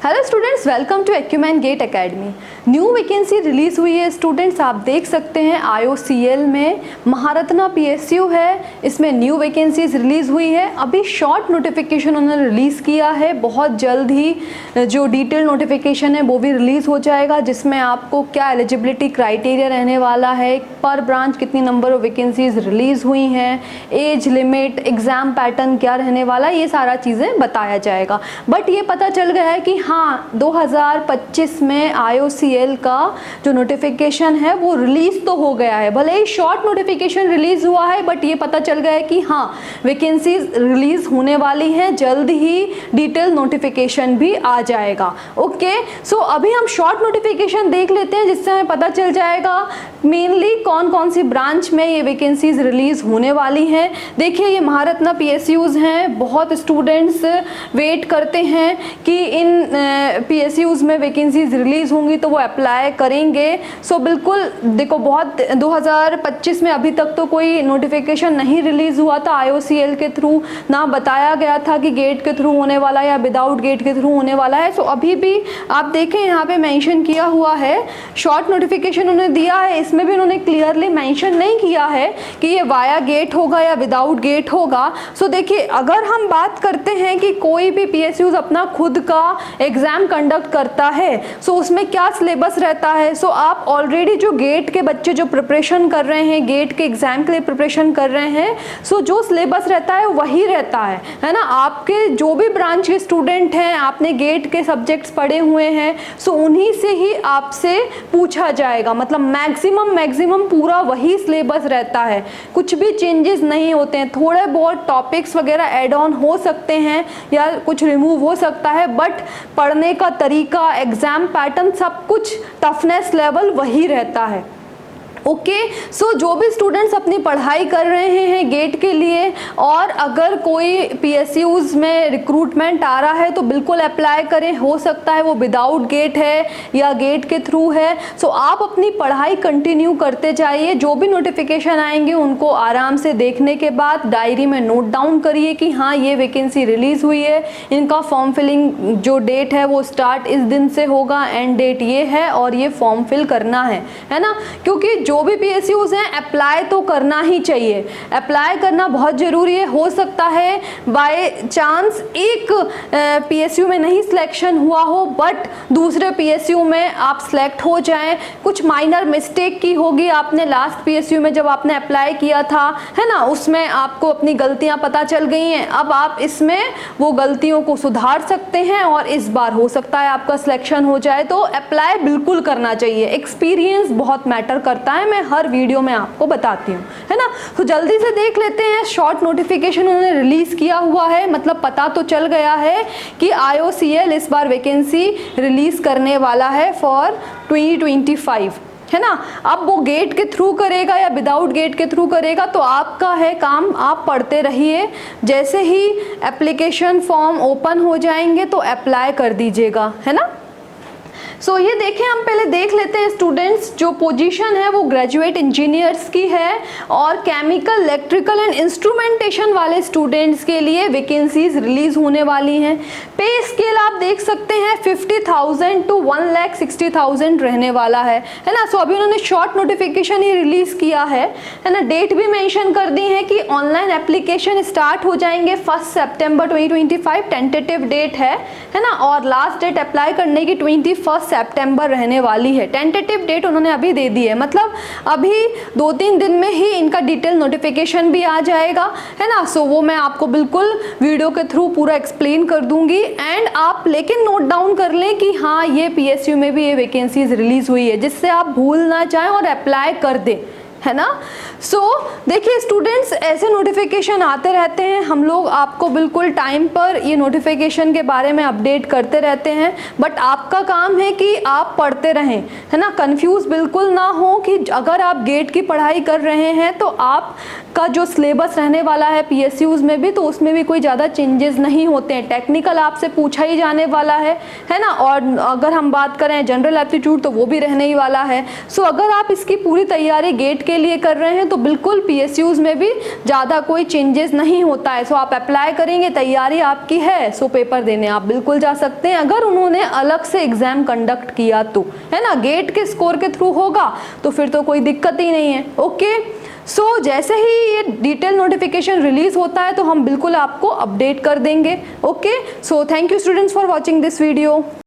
Hello students, welcome to Acumen Gate Academy. New vacancy release हुई है students, आप देख सकते हैं IOCL में महारत्ना PSU है, इसमें न्यू वैकेंसीज रिलीज़ हुई है। अभी शॉर्ट नोटिफिकेशन उन्होंने रिलीज़ किया है, बहुत जल्द ही जो डिटेल नोटिफिकेशन है वो भी रिलीज़ हो जाएगा, जिसमें आपको क्या एलिजिबिलिटी क्राइटेरिया रहने वाला है, पर ब्रांच कितनी नंबर ऑफ वैकेंसीज रिलीज़ हुई हैं, एज लिमिट, एग्ज़ाम पैटर्न क्या रहने वाला है, ये सारा चीज़ें बताया जाएगा। बट ये पता चल गया है कि हाँ 2025 में IOCL का जो नोटिफिकेशन है वो रिलीज़ तो हो गया है, भले ही शॉर्ट नोटिफिकेशन रिलीज़ हुआ है, बट ये पता चल गया है कि हाँ वैकेंसीज रिलीज़ होने वाली हैं, जल्द ही डिटेल नोटिफिकेशन भी आ जाएगा। ओके, सो अभी हम शॉर्ट नोटिफिकेशन देख लेते हैं, जिससे हमें पता चल जाएगा मेनली कौन कौन सी ब्रांच में ये वैकेंसीज रिलीज़ होने वाली हैं। देखिए ये महारत्ना PSUs हैं, बहुत स्टूडेंट्स वेट करते हैं कि इन PSUs में वैकेंसीज रिलीज़ होंगी तो वो अप्लाई करेंगे। सो बिल्कुल देखो, बहुत 2025 में अभी तक तो कोई नोटिफिकेशन नहीं रिलीज़ हुआ था IOCL के थ्रू, ना बताया गया था कि गेट के थ्रू होने वाला है या विदाउट गेट के थ्रू होने वाला है। सो अभी भी आप देखें यहाँ पे मेंशन किया हुआ है, शॉर्ट नोटिफिकेशन उन्होंने दिया है, इसमें भी उन्होंने क्लियरली मेंशन नहीं किया है कि ये वाया गेट होगा या विदाउट गेट होगा। सो देखिए, अगर हम बात करते हैं कि कोई भी PSUs अपना खुद का एग्ज़ाम कंडक्ट करता है, सो उसमें क्या सिलेबस रहता है। सो आप ऑलरेडी जो गेट के बच्चे जो प्रिपरेशन कर रहे हैं, गेट के एग्ज़ाम के लिए प्रिपरेशन कर रहे हैं, सो जो सिलेबस रहता है वही रहता है ना। आपके जो भी ब्रांच के स्टूडेंट हैं, आपने गेट के सब्जेक्ट्स पढ़े हुए हैं, सो उन्हीं से ही आपसे पूछा जाएगा, मतलब मैक्सिमम पूरा वही सिलेबस रहता है, कुछ भी चेंजेस नहीं होते हैं। थोड़े बहुत टॉपिक्स वगैरह ऐड ऑन हो सकते हैं या कुछ रिमूव हो सकता है, बट पढ़ने का तरीका, एग्ज़ाम पैटर्न, सब कुछ टफनेस लेवल वही रहता है। ओके, सो जो भी स्टूडेंट्स अपनी पढ़ाई कर रहे हैं गेट के लिए, और अगर कोई PSUs में रिक्रूटमेंट आ रहा है तो बिल्कुल अप्लाई करें। हो सकता है वो विदाउट गेट है या गेट के थ्रू है। सो आप अपनी पढ़ाई कंटिन्यू करते जाइए, जो भी नोटिफिकेशन आएंगे उनको आराम से देखने के बाद डायरी में नोट डाउन करिए कि हाँ ये वैकेंसी रिलीज़ हुई है, इनका फॉर्म फिलिंग जो डेट है वो स्टार्ट इस दिन से होगा, एंड डेट ये है और ये फॉर्म फिल करना है ना। क्योंकि जो भी PSUs हैं अप्लाई तो करना ही चाहिए, अप्लाई करना बहुत ज़रूरी है। हो सकता है बाय चांस एक PSU में नहीं सिलेक्शन हुआ हो, बट दूसरे PSU में आप सिलेक्ट हो जाएं। कुछ माइनर मिस्टेक की होगी आपने लास्ट PSU में जब आपने अप्लाई किया था, है ना, उसमें आपको अपनी गलतियां पता चल गई हैं। अब आप इसमें वो गलतियों को सुधार सकते हैं और इस बार हो सकता है आपका सिलेक्शन हो जाए। तो अप्लाई बिल्कुल करना चाहिए, एक्सपीरियंस बहुत मैटर करता है, मैं हर वीडियो में आपको बताती हूँ, है ना। तो जल्दी से देख लेते हैं, शॉर्ट नोटिफिकेशन उन्होंने रिलीज किया हुआ है, मतलब पता तो चल गया है कि IOCL इस बार वैकेंसी रिलीज करने वाला है फॉर 2025, है ना। अब वो गेट के थ्रू करेगा या विदाउट गेट के थ्रू करेगा तो आपका है काम, आप पढ़ते रहिए। जैसे ही एप्लीकेशन फॉर्म ओपन हो जाएंगे तो अप्लाई कर दीजिएगा, है ना। सो ये देखें, हम पहले देख लेते हैं स्टूडेंट्स, जो पोजीशन है वो ग्रेजुएट इंजीनियर्स की है, और केमिकल, इलेक्ट्रिकल एंड इंस्ट्रूमेंटेशन वाले स्टूडेंट्स के लिए वैकेंसीज रिलीज होने वाली हैं। पे स्केल आप देख सकते हैं 50,000 to 1,60,000 रहने वाला है ना। सो अभी उन्होंने शॉर्ट नोटिफिकेशन ही रिलीज किया है ना। डेट भी मेंशन कर दी है कि ऑनलाइन एप्लीकेशन स्टार्ट हो जाएंगे 1 सितंबर 2025, टेंटेटिव डेट है ना, और लास्ट डेट अप्लाई करने की 21 सितंबर रहने वाली है। टेंटेटिव डेट उन्होंने अभी दे दी है, मतलब अभी 2-3 दिन में ही इनका डिटेल नोटिफिकेशन भी आ जाएगा, है ना। सो वो मैं आपको बिल्कुल वीडियो के थ्रू पूरा एक्सप्लेन कर दूंगी, एंड आप लेकिन नोट डाउन कर लें कि हाँ ये PSU में भी ये वैकेंसीज रिलीज हुई है, जिससे आप भूल ना जाएं और अप्लाई कर दें, है ना। सो देखिए स्टूडेंट्स, ऐसे नोटिफिकेशन आते रहते हैं, हम लोग आपको बिल्कुल टाइम पर ये नोटिफिकेशन के बारे में अपडेट करते रहते हैं, बट आपका काम है कि आप पढ़ते रहें, है ना। कंफ्यूज बिल्कुल ना हो कि अगर आप गेट की पढ़ाई कर रहे हैं तो आप का जो सिलेबस रहने वाला है पीएसयूज में भी, तो उसमें भी कोई ज़्यादा चेंजेस नहीं होते हैं। टेक्निकल आपसे पूछा ही जाने वाला है ना। और अगर हम बात करें जनरल एप्टीट्यूड तो वो भी रहने ही वाला है। सो अगर आप इसकी पूरी तैयारी गेट के लिए कर रहे हैं तो बिल्कुल पीएसयूज में भी ज़्यादा कोई चेंजेस नहीं होता है। सो आप अप्लाई करेंगे, तैयारी आपकी है, सो पेपर देने आप बिल्कुल जा सकते हैं। अगर उन्होंने अलग से एग्जाम कंडक्ट किया तो, है ना, गेट के स्कोर के थ्रू होगा तो फिर तो कोई दिक्कत ही नहीं है। ओके, सो जैसे ही ये डिटेल नोटिफिकेशन रिलीज होता है तो हम बिल्कुल आपको अपडेट कर देंगे। Okay, so thank you students for watching this video.